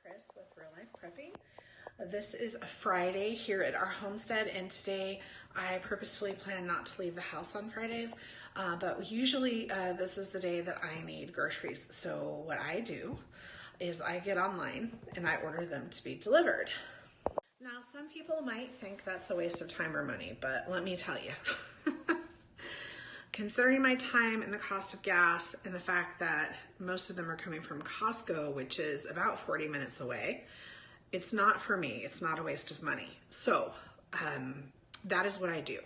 Chris with Real Life Prepping. This is a Friday here at our homestead, and today I purposefully plan not to leave the house on Fridays, but usually this is the day that I need groceries. So what I do is I get online and I order them to be delivered. Now, some people might think that's a waste of time or money, but let me tell you. Considering my time and the cost of gas and the fact that most of them are coming from Costco, which is about 40 minutes away, it's not for me. It's not a waste of money. So that is what I do.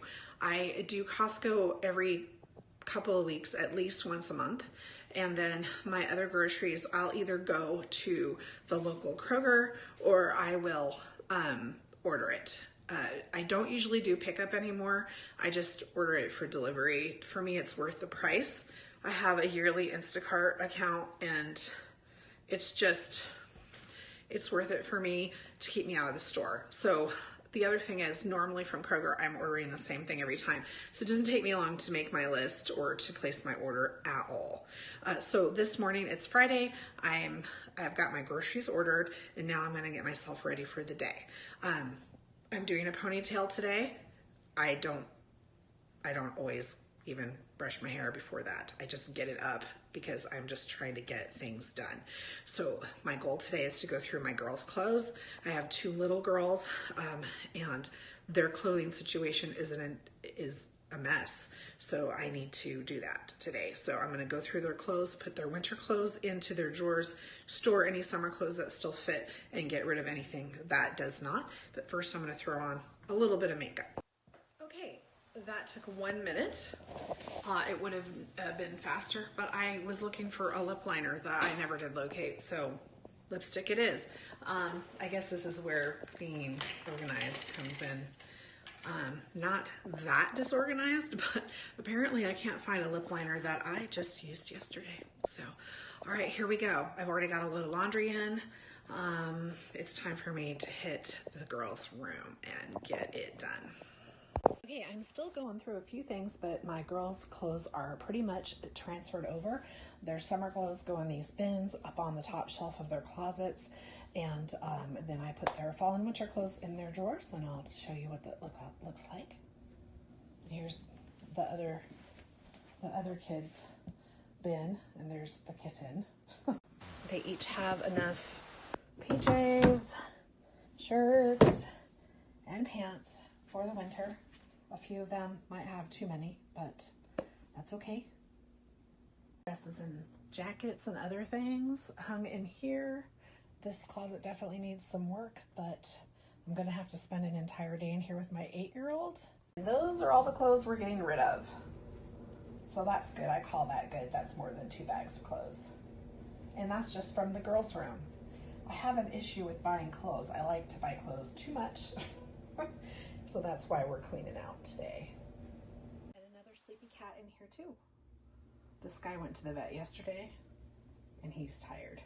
I do Costco every couple of weeks, at least once a month. And then my other groceries, I'll either go to the local Kroger or I will order it. I don't usually do pickup anymore. I just order it for delivery. For me, it's worth the price. I have a yearly Instacart account, and it's worth it for me to keep me out of the store. So the other thing is, normally from Kroger, I'm ordering the same thing every time. So it doesn't take me long to make my list or to place my order at all. So this morning, it's Friday. I've got my groceries ordered, and now I'm gonna get myself ready for the day. I'm doing a ponytail today. I don't always even brush my hair before that. I just get it up because I'm just trying to get things done. So my goal today is to go through my girls' clothes. I have two little girls, and their clothing situation is a mess. So I need to do that today. So I'm gonna go through their clothes, put their winter clothes into their drawers, store any summer clothes that still fit, and get rid of anything that does not. But first I'm gonna throw on a little bit of makeup. Okay, that took 1 minute. It would have been faster, but I was looking for a lip liner that I never did locate, so lipstick it is. I guess this is where being organized comes in. Not that disorganized, but apparently I can't find a lip liner that I just used yesterday. So, all right, here we go. I've already got a load of laundry in. It's time for me to hit the girls' room and get it done. Okay, I'm still going through a few things, but my girls' clothes are pretty much transferred over. Their summer clothes go in these bins up on the top shelf of their closets. And then I put their fall and winter clothes in their drawers, and I'll show you what that looks like. Here's the other kids' bin, and there's the kitten. They each have enough PJs, shirts, and pants for the winter. A few of them might have too many, but that's okay. Dresses and jackets and other things hung in here. This closet definitely needs some work, but I'm gonna have to spend an entire day in here with my 8-year-old. And those are all the clothes we're getting rid of. So that's good, I call that good. That's more than 2 bags of clothes. And that's just from the girls' room. I have an issue with buying clothes. I like to buy clothes too much. So that's why we're cleaning out today. And another sleepy cat in here too. This guy went to the vet yesterday and he's tired.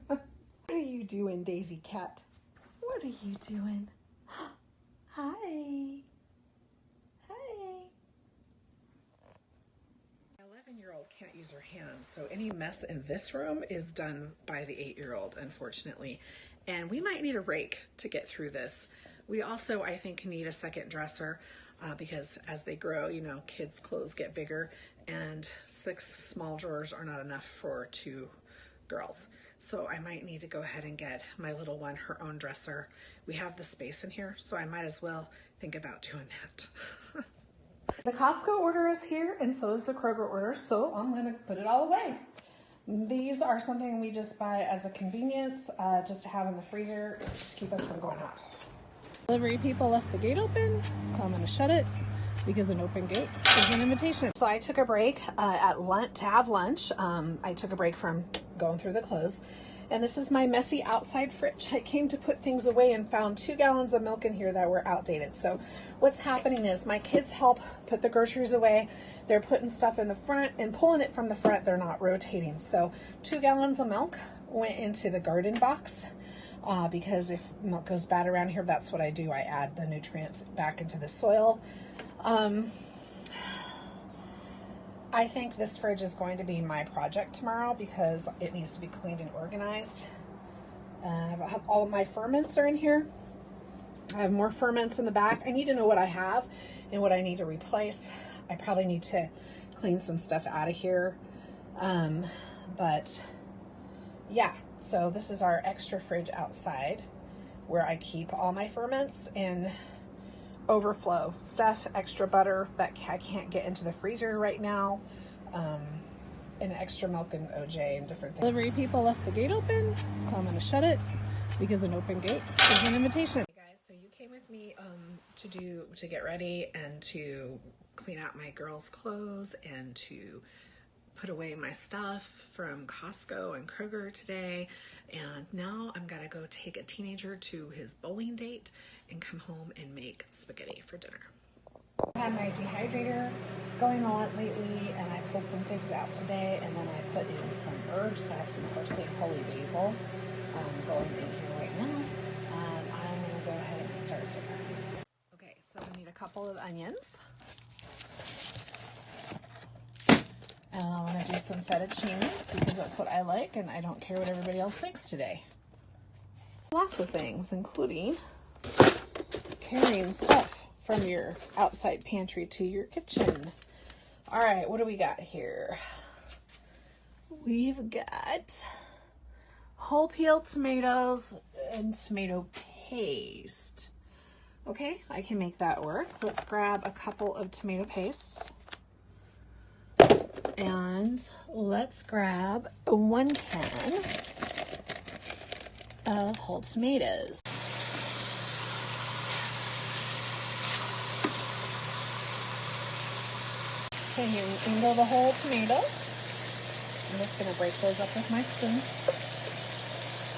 What are you doing, Daisy Cat? What are you doing? Hi. Hi. My 11-year-old can't use her hands, so any mess in this room is done by the 8-year-old, unfortunately. And we might need a rake to get through this. We also, I think, need a second dresser because as they grow, you know, kids' clothes get bigger, and 6 small drawers are not enough for 2 girls. So I might need to go ahead and get my little one her own dresser. We have the space in here, so I might as well think about doing that. The Costco order is here, and so is the Kroger order, so I'm gonna put it all away. These are something we just buy as a convenience, just to have in the freezer to keep us from going out. Delivery people left the gate open, so I'm gonna shut it because an open gate is an invitation. So I took a break at lunch to have lunch. I took a break from going through the clothes. And this is my messy outside fridge. I came to put things away and found 2 gallons of milk in here that were outdated. So what's happening is my kids help put the groceries away. They're putting stuff in the front and pulling it from the front. They're not rotating. So 2 gallons of milk went into the garden box. Because if milk goes bad around here, that's what I do. I add the nutrients back into the soil. I think this fridge is going to be my project tomorrow because it needs to be cleaned and organized. All of my ferments are in here. I have more ferments in the back. I need to know what I have and what I need to replace. I probably need to clean some stuff out of here. But yeah, so this is our extra fridge outside where I keep all my ferments and overflow stuff, extra butter that I can't get into the freezer right now, and extra milk and OJ and different things. Delivery people left the gate open, so I'm going to shut it because an open gate is an invitation. Hey guys, so you came with me to get ready and to clean out my girls' clothes and to put away my stuff from Costco and Kroger today, and now I'm gonna go take a teenager to his bowling date and come home and make spaghetti for dinner. I had my dehydrator going a lot lately, and I pulled some things out today, and then I put in some herbs. So I have some parsley and holy basil going in here right now. I'm gonna go ahead and start dinner. Okay, so I need a couple of onions. And I want to do some fettuccine because that's what I like, and I don't care what everybody else thinks today. Lots of things, including carrying stuff from your outside pantry to your kitchen. All right, what do we got here? We've got whole peeled tomatoes and tomato paste. Okay, I can make that work. Let's grab a couple of tomato pastes. And let's grab 1 can of whole tomatoes. Okay, here we go the whole tomatoes. I'm just going to break those up with my spoon.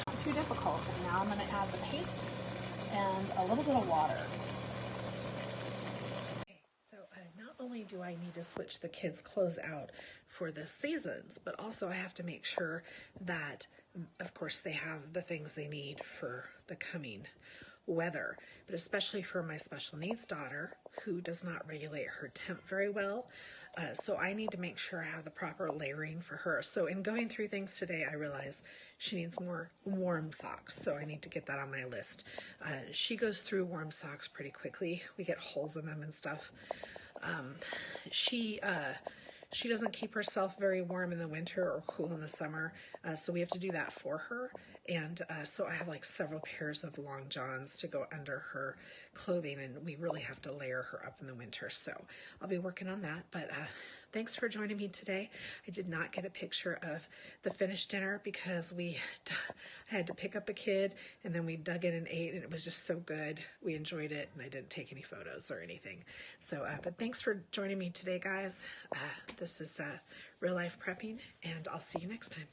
Not too difficult. And now I'm going to add the paste and a little bit of water. Not only do I need to switch the kids' clothes out for the seasons, but also I have to make sure that, of course, they have the things they need for the coming weather, but especially for my special needs daughter who does not regulate her temp very well. So I need to make sure I have the proper layering for her. So in going through things today, I realize she needs more warm socks. So I need to get that on my list. She goes through warm socks pretty quickly. We get holes in them and stuff. She doesn't keep herself very warm in the winter or cool in the summer, so we have to do that for her. And so I have like several pairs of long johns to go under her clothing, and we really have to layer her up in the winter. So I'll be working on that. But thanks for joining me today. I did not get a picture of the finished dinner because I had to pick up a kid, and then we dug in and ate, and it was just so good. We enjoyed it, and I didn't take any photos or anything. So, but thanks for joining me today, guys. This is Real Life Prepping, and I'll see you next time.